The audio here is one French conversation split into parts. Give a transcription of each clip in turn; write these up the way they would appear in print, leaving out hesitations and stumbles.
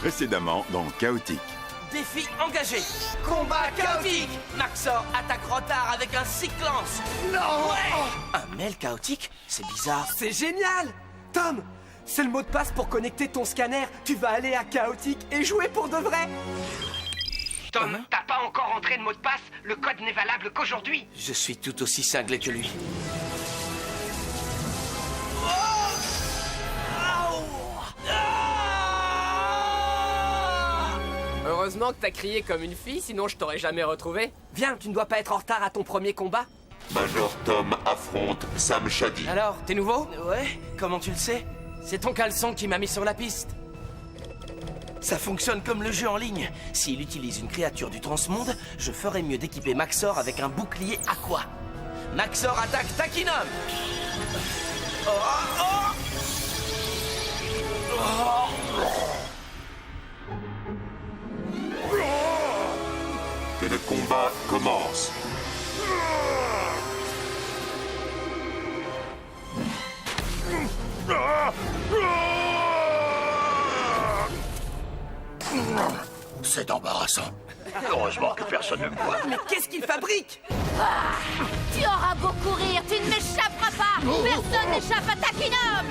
Précédemment dans Chaotique. Défi engagé. Combat chaotique. Maxor attaque retard avec un cyclance. Non! Ouais. Un mail chaotique? C'est bizarre. C'est génial! Tom, c'est le mot de passe pour connecter ton scanner. Tu vas aller à Chaotique et jouer pour de vrai. Tom, t'as pas encore entré de mot de passe? Le code n'est valable qu'aujourd'hui. Je suis tout aussi cinglé que lui. Heureusement que t'as crié comme une fille, sinon je t'aurais jamais retrouvé. Viens, tu ne dois pas être en retard à ton premier combat. Major Tom affronte Sam Shady. Alors, t'es nouveau? Ouais, comment tu le sais? C'est ton caleçon qui m'a mis sur la piste. Ça fonctionne comme le jeu en ligne. S'il utilise une créature du transmonde, je ferais mieux d'équiper Maxor avec un bouclier aqua. Maxor attaque Takinum. Oh, oh. Que le combat commence. C'est embarrassant. Heureusement que personne ne me voit. Mais qu'est-ce qu'il fabrique? Tu auras beau courir, tu ne m'échapperas pas. Personne n'échappe à Takinum.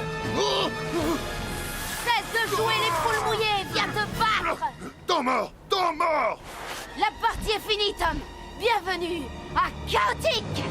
Cesse de jouer les poules mouillées, viens te battre. Temps mort! Temps mort! La partie est finie, Tom. Bienvenue à Chaotique.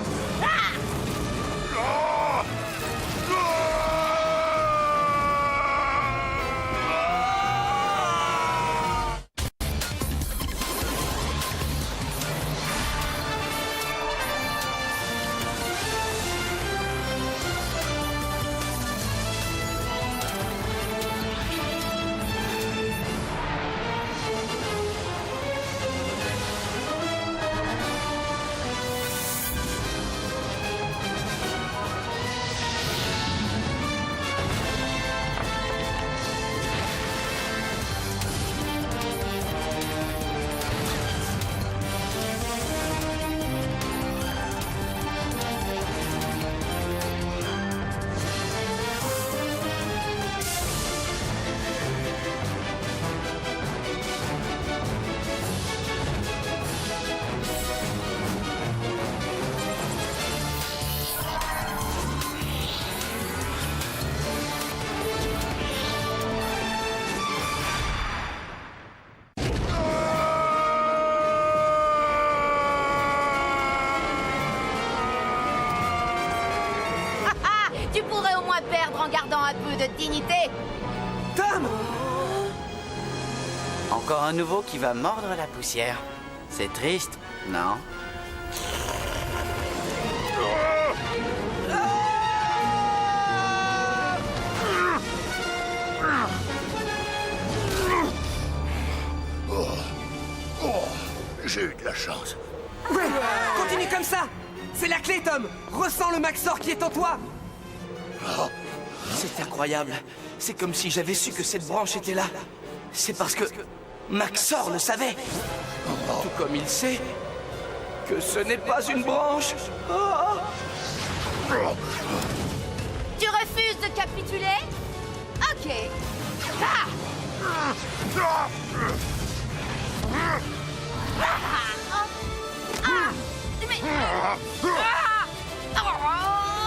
Tu pourrais au moins perdre en gardant un peu de dignité. Tom! Encore un nouveau qui va mordre la poussière. C'est triste, non? J'ai eu de la chance. Ouais, continue comme ça. C'est la clé, Tom. Ressens le Maxor qui est en toi. C'est incroyable. C'est comme si j'avais su que cette branche était là. C'est parce que Maxor le savait. Tout comme il sait que ce n'est pas une branche. Tu refuses de capituler? Ok. Ah! Mais... Oh,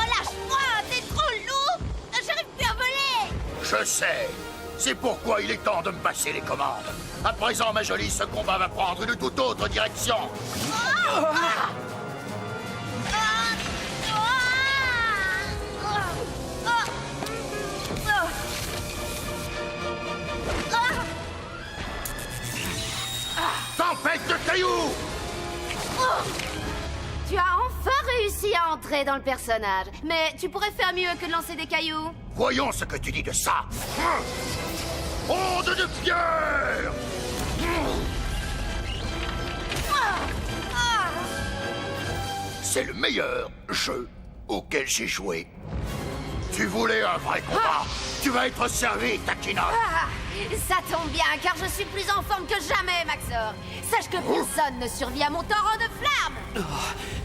lâche-moi, t'es trop lourd. J'arrive plus à voler. Je sais. C'est pourquoi il est temps de me passer les commandes. À présent, ma jolie, ce combat va prendre une toute autre direction. Tempête de cailloux! Tu as enfin réussi à entrer dans le personnage. Mais tu pourrais faire mieux que de lancer des cailloux. Voyons ce que tu dis de ça. Onde de pierre! C'est le meilleur jeu auquel j'ai joué. Tu voulais un vrai combat. Tu vas être servi, Takinum. Ça tombe bien, car je suis plus en forme que jamais, Maxor. Sache que personne ne survit à mon torrent de flammes.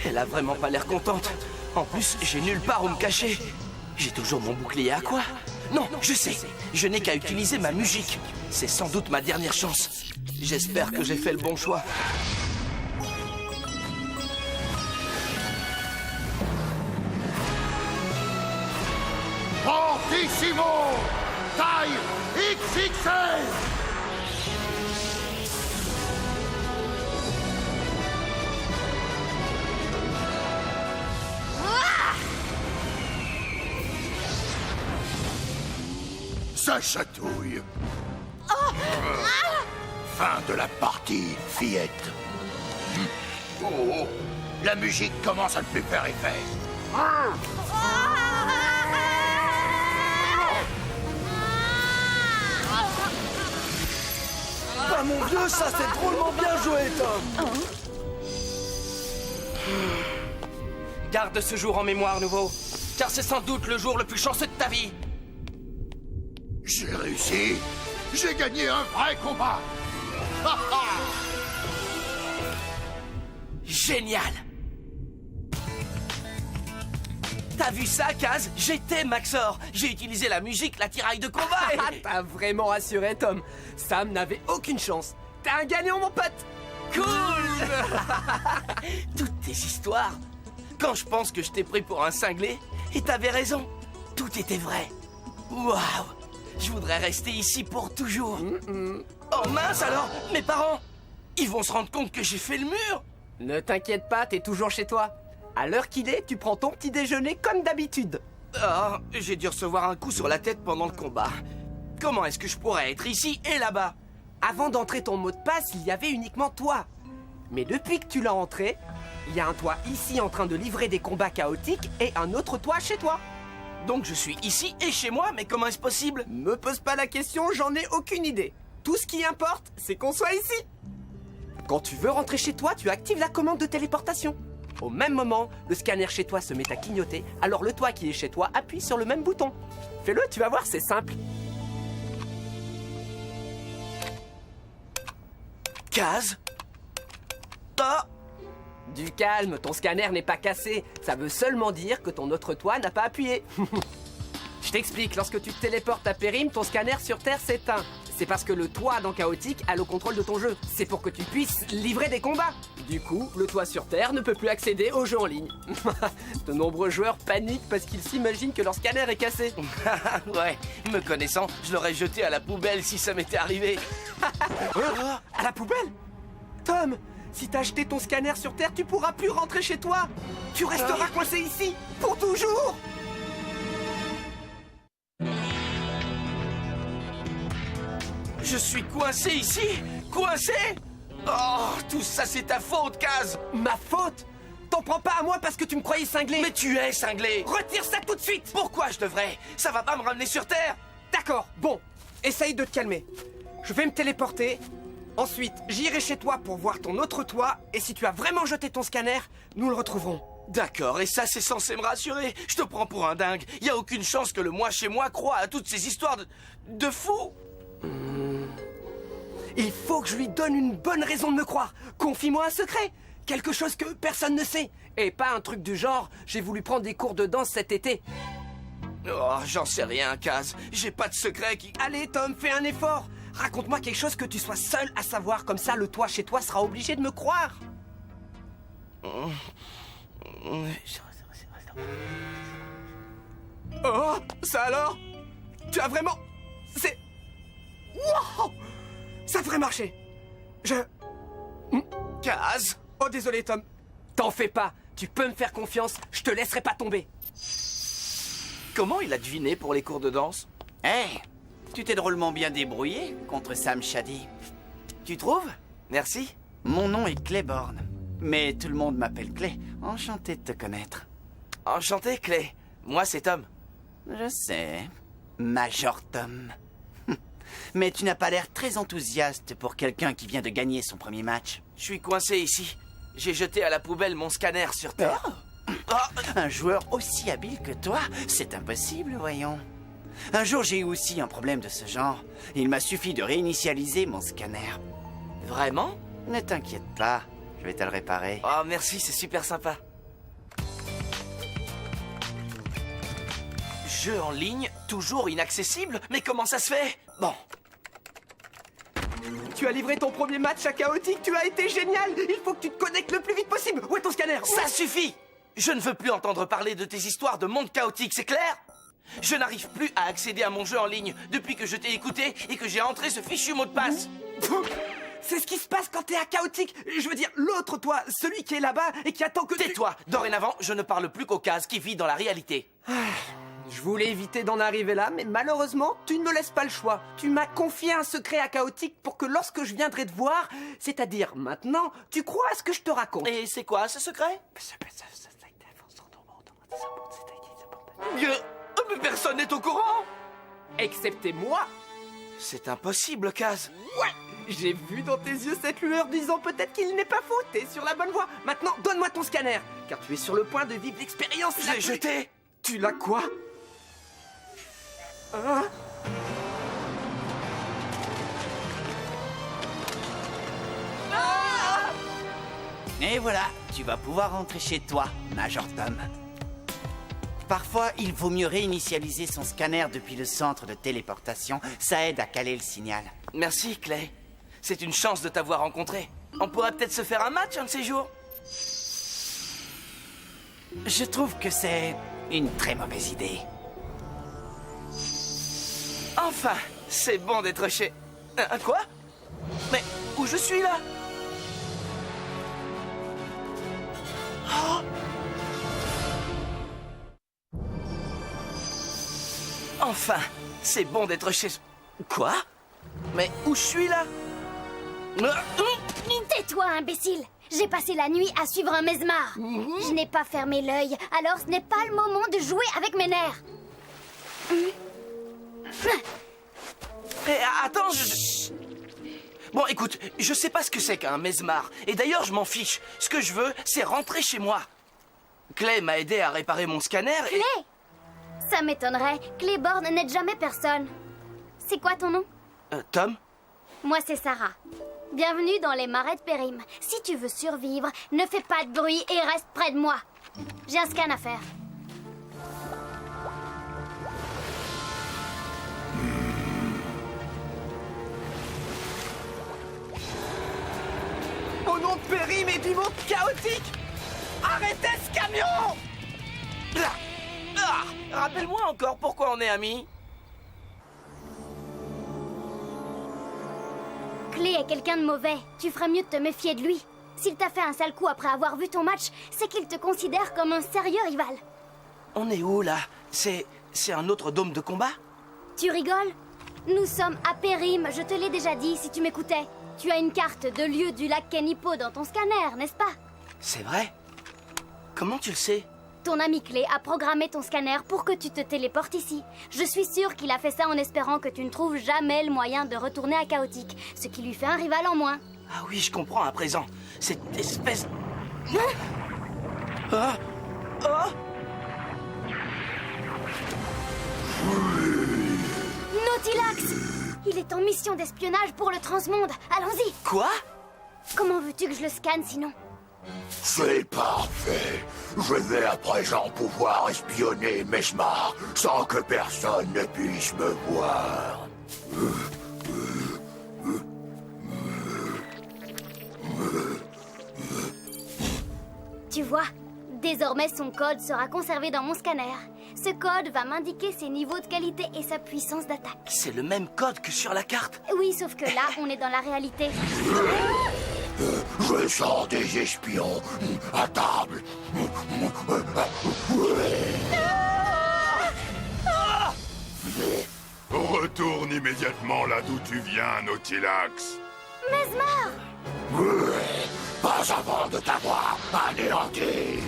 Elle a vraiment pas l'air contente. En plus, j'ai nulle part où me cacher. J'ai toujours mon bouclier à quoi? Non, je sais. Je n'ai qu'à utiliser ma musique. C'est sans doute ma dernière chance. J'espère que j'ai fait le bon choix. Fortissimo! Taille XXL! Ça chatouille. Fin de la partie, fillette. Oh, la musique commence à ne plus faire effet. Ah mon Dieu, ça c'est drôlement bien joué, Tom. Garde ce jour en mémoire, nouveau, car c'est sans doute le jour le plus chanceux de ta vie. J'ai réussi. J'ai gagné un vrai combat. Génial. T'as vu ça, Kaz? J'étais Maxor. J'ai utilisé la musique, la tiraille de combat. Ah, t'as vraiment assuré, Tom. Sam n'avait aucune chance. T'es un gagnant, mon pote. Cool. Toutes tes histoires. Quand je pense que je t'ai pris pour un cinglé, et t'avais raison, tout était vrai. Waouh. Je voudrais rester ici pour toujours. Oh mince alors, mes parents, ils vont se rendre compte que j'ai fait le mur. Ne t'inquiète pas, t'es toujours chez toi. À l'heure qu'il est, tu prends ton petit déjeuner comme d'habitude. Oh, j'ai dû recevoir un coup sur la tête pendant le combat. Comment est-ce que je pourrais être ici et là-bas? Avant d'entrer ton mot de passe, il y avait uniquement toi. Mais depuis que tu l'as entré, il y a un toi ici en train de livrer des combats chaotiques et un autre toi chez toi. Donc je suis ici et chez moi, mais comment est-ce possible? Me pose pas la question, j'en ai aucune idée. Tout ce qui importe, c'est qu'on soit ici. Quand tu veux rentrer chez toi, tu actives la commande de téléportation. Au même moment, le scanner chez toi se met à clignoter, alors le toi qui est chez toi appuie sur le même bouton. Fais-le, tu vas voir, c'est simple. Kaz? Ah! Du calme, ton scanner n'est pas cassé. Ça veut seulement dire que ton autre toi n'a pas appuyé. Je t'explique, lorsque tu te téléportes à Périm, ton scanner sur Terre s'éteint. C'est parce que le toi dans Chaotique a le contrôle de ton jeu. C'est pour que tu puisses livrer des combats. Du coup, le toi sur Terre ne peut plus accéder aux jeux en ligne. De nombreux joueurs paniquent parce qu'ils s'imaginent que leur scanner est cassé. Ouais, me connaissant, je l'aurais jeté à la poubelle si ça m'était arrivé. À la poubelle? Tom, si t'as acheté ton scanner sur Terre, tu pourras plus rentrer chez toi. Tu resteras coincé ici, pour toujours. Je suis coincé ici? Coincé? Oh, tout ça c'est ta faute, Kaz! Ma faute? T'en prends pas à moi parce que tu me croyais cinglé. Mais tu es cinglé! Retire ça tout de suite. Pourquoi je devrais? Ça va pas me ramener sur Terre! D'accord, bon, essaye de te calmer. Je vais me téléporter. Ensuite, j'irai chez toi pour voir ton autre toi. Et si tu as vraiment jeté ton scanner, nous le retrouverons. D'accord, et ça c'est censé me rassurer. Je te prends pour un dingue. Y a aucune chance que le moi chez moi croie à toutes ces histoires de fous. Il faut que je lui donne une bonne raison de me croire. Confie-moi un secret. Quelque chose que personne ne sait. Et pas un truc du genre, j'ai voulu prendre des cours de danse cet été. Oh, j'en sais rien, Kaz. J'ai pas de secret qui... Allez, Tom, fais un effort. Raconte-moi quelque chose que tu sois seul à savoir. Comme ça, le toi chez toi sera obligé de me croire. Oh, ça alors? Tu as vraiment... C'est... Wow! Ça devrait marcher. Kaz? Oh, désolé, Tom. T'en fais pas. Tu peux me faire confiance. Je te laisserai pas tomber. Comment il a deviné pour les cours de danse? Hé, tu t'es drôlement bien débrouillé contre Sam Shady. Tu trouves? Merci. Mon nom est Clayborn, mais tout le monde m'appelle Clay. Enchanté de te connaître. Enchanté, Clay. Moi, c'est Tom. Je sais, Major Tom. Mais tu n'as pas l'air très enthousiaste pour quelqu'un qui vient de gagner son premier match. Je suis coincé ici. J'ai jeté à la poubelle mon scanner sur Terre. Un joueur aussi habile que toi, c'est impossible, voyons. Un jour, j'ai eu aussi un problème de ce genre. Il m'a suffi de réinitialiser mon scanner. Vraiment? Ne t'inquiète pas, je vais te le réparer. Oh, merci, c'est super sympa. Jeu en ligne Toujours inaccessible? Mais comment ça se fait? Bon, Tu as livré ton premier match à Chaotique, tu as été génial. Il faut que tu te connectes le plus vite possible. Où est ton scanner? ça suffit! Je ne veux plus entendre parler de tes histoires de monde chaotique, c'est clair? Je n'arrive plus à accéder à mon jeu en ligne depuis que je t'ai écouté et que j'ai entré ce fichu mot de passe. C'est ce qui se passe quand t'es à Chaotique. Je veux dire, l'autre toi, celui qui est là-bas et qui attend que tu... Tais-toi! Dorénavant, je ne parle plus qu'au Kaz qui vit dans la réalité. Je voulais éviter d'en arriver là, mais malheureusement, tu ne me laisses pas le choix. Tu m'as confié un secret à Chaotique pour que lorsque je viendrai te voir, c'est-à-dire maintenant, tu crois à ce que je te raconte. Et c'est quoi ce secret? Mais personne n'est au courant! Excepté moi. C'est impossible, Kaz. Ouais, j'ai vu dans tes yeux cette lueur disant peut-être qu'il n'est pas faux, t'es sur la bonne voie. Maintenant, donne-moi ton scanner, car tu es sur le point de vivre l'expérience. Je l'ai jeté! Tu l'as quoi? Hein? Et voilà, tu vas pouvoir rentrer chez toi, Major Tom. Parfois, il vaut mieux réinitialiser son scanner depuis le centre de téléportation. Ça aide à caler le signal. Merci, Clay. C'est une chance de t'avoir rencontré. On pourrait peut-être se faire un match un de ces jours. Je trouve que c'est une très mauvaise idée. Enfin, c'est bon d'être chez... quoi? Mais où je suis là? Oh! Enfin, c'est bon d'être chez... Quoi? Mais où je suis là? Tais-toi, imbécile! J'ai passé la nuit à suivre un mesmar. Je n'ai pas fermé l'œil, alors ce n'est pas le moment de jouer avec mes nerfs. Eh, attends, Bon, écoute, je sais pas ce que c'est qu'un mesmar. Et d'ailleurs, je m'en fiche. Ce que je veux, c'est rentrer chez moi. Clay m'a aidé à réparer mon scanner et... Clay? Ça m'étonnerait. Clayborn n'aide jamais personne. C'est quoi ton nom? Tom? Moi, c'est Sarah. Bienvenue dans les marais de Périm. Si tu veux survivre, ne fais pas de bruit et reste près de moi. J'ai un scan à faire. Au nom de Périm et du monde chaotique, arrêtez ce camion! Rappelle-moi encore pourquoi on est amis. Clay est quelqu'un de mauvais. Tu ferais mieux de te méfier de lui. S'il t'a fait un sale coup après avoir vu ton match, c'est qu'il te considère comme un sérieux rival. On est où, là? C'est un autre dôme de combat? Tu rigoles? Nous sommes à Périm, je te l'ai déjà dit si tu m'écoutais. Tu as une carte de lieu du lac Kenipo dans ton scanner, n'est-ce pas? C'est vrai? Comment tu le sais? Ton ami Clay a programmé ton scanner pour que tu te téléportes ici. Je suis sûre qu'il a fait ça en espérant que tu ne trouves jamais le moyen de retourner à Chaotique, ce qui lui fait un rival en moins. Ah oui, je comprends à présent. Cette espèce... Ah! Ah! Nautilax! Il est en mission d'espionnage pour le transmonde. Allons-y! Quoi? Comment veux-tu que je le scanne sinon? C'est parfait. Je vais à présent pouvoir espionner Mesmar sans que personne ne puisse me voir. Tu vois, désormais son code sera conservé dans mon scanner. Ce code va m'indiquer ses niveaux de qualité et sa puissance d'attaque. C'est le même code que sur la carte. Oui, sauf que là, on est dans la réalité. Je sens des espions à table. Retourne immédiatement là d'où tu viens, Nautilax. Mesmar! Pas avant de t'avoir anéanti.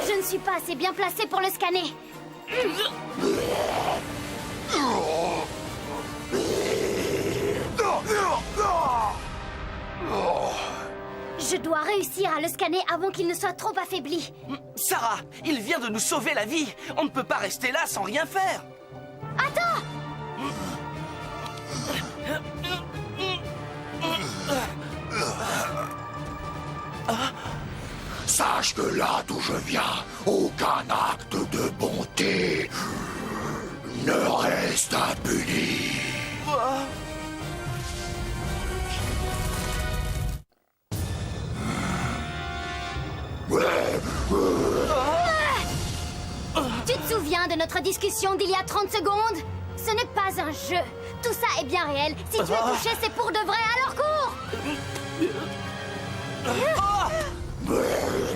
Je ne suis pas assez bien placé pour le scanner. Je dois réussir à le scanner avant qu'il ne soit trop affaibli. Sarah, il vient de nous sauver la vie. On ne peut pas rester là sans rien faire. Attends! Sache que là d'où je viens, aucun acte de bonté ne reste impuni. Tu te souviens de notre discussion d'il y a 30 secondes? Ce n'est pas un jeu. Tout ça est bien réel. Si tu es touché, c'est pour de vrai, alors cours!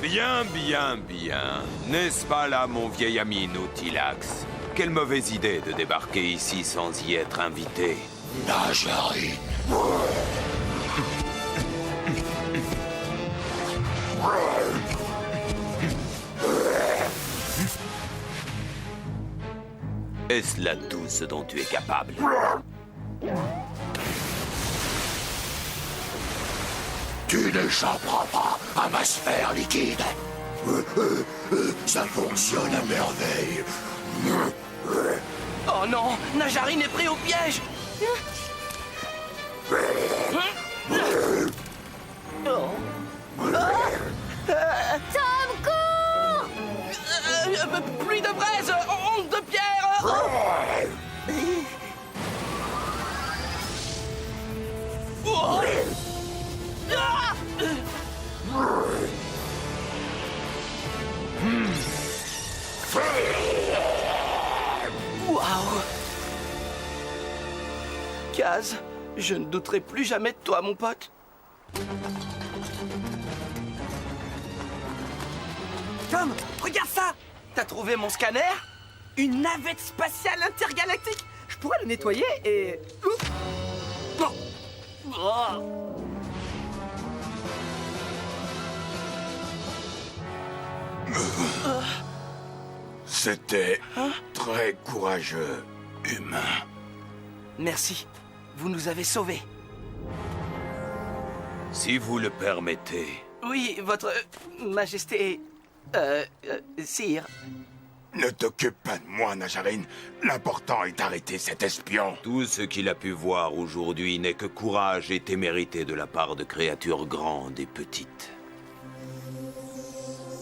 Bien, bien, bien. N'est-ce pas là, mon vieil ami Nautilax? Quelle mauvaise idée de débarquer ici sans y être invité. Najarine. Est-ce là tout ce dont tu es capable? Tu n'échapperas pas à ma sphère liquide. Ça fonctionne à merveille. Oh non, Najarine est pris au piège. Tom, cours! Pluie de braise, onde de pierre. Waouh! Kaz, je ne douterai plus jamais de toi, mon pote. Tom, regarde ça! T'as trouvé mon scanner? Une navette spatiale intergalactique! Je pourrais le nettoyer et... Ouf. Bon. C'était très courageux, humain. Merci. Vous nous avez sauvés. Si vous le permettez. Oui, votre majesté... sire. Ne t'occupe pas de moi, Najarine. L'important est d'arrêter cet espion. Tout ce qu'il a pu voir aujourd'hui n'est que courage et témérité de la part de créatures grandes et petites.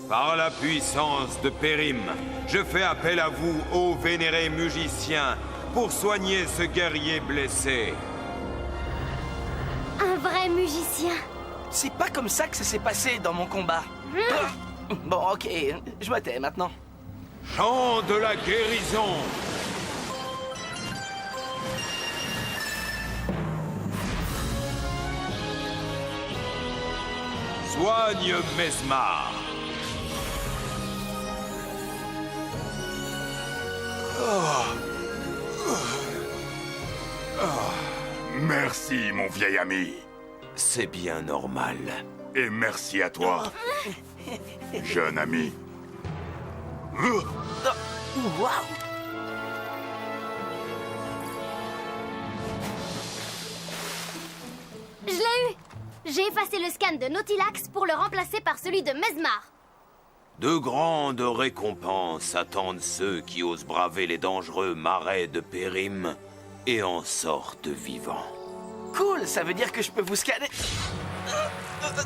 Par la puissance de Périm, je fais appel à vous, ô vénérés musiciens, pour soigner ce guerrier blessé. Un vrai musicien. C'est pas comme ça que ça s'est passé dans mon combat. Bon, ok, je me tais maintenant. Chant de la guérison. Soigne Mesmar. Merci, mon vieil ami. C'est bien normal. Et merci à toi, jeune ami. Waouh! Je l'ai eu! J'ai effacé le scan de Nautilax pour le remplacer par celui de Mesmar. De grandes récompenses attendent ceux qui osent braver les dangereux marais de Périm et en sortent vivants. Cool, ça veut dire que je peux vous scanner.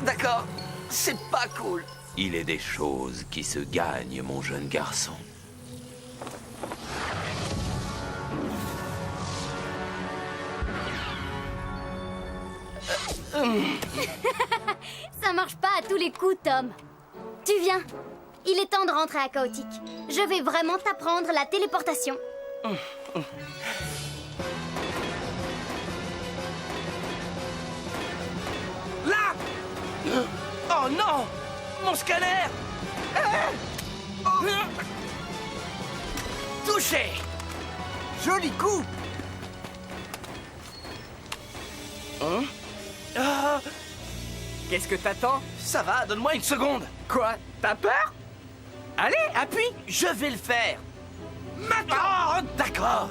D'accord, c'est pas cool. Il est des choses qui se gagnent, mon jeune garçon. Ça marche pas à tous les coups, Tom. Tu viens. Il est temps de rentrer à Chaotique. Je vais vraiment t'apprendre la téléportation. Là! Oh non! Mon scanner! Touché! Joli coup! Qu'est-ce que t'attends? Ça va, donne-moi une seconde. Quoi? T'as peur? Allez, appuie! Je vais le faire. Maintenant! Oh, d'accord.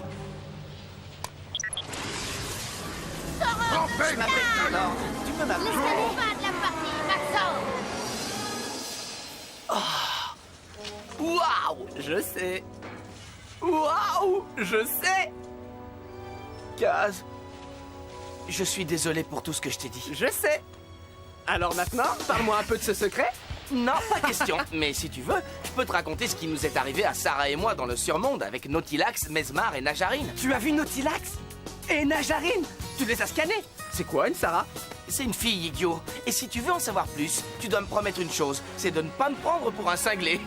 Empêche ma pétale. Tu peux m'appeler? Pas de la partie, Maxor. Waouh! Je sais. Waouh! Je sais! Kaz, je suis désolé pour tout ce que je t'ai dit. Je sais. Alors maintenant, parle-moi un peu de ce secret. Non, pas question. Mais si tu veux, je peux te raconter ce qui nous est arrivé à Sarah et moi dans le surmonde avec Nautilax, Mesmar et Najarine. Tu as vu Nautilax et Najarine? Tu les as scannés? C'est quoi une Sarah? C'est une fille, idiot. Et si tu veux en savoir plus, tu dois me promettre une chose, c'est de ne pas me prendre pour un cinglé.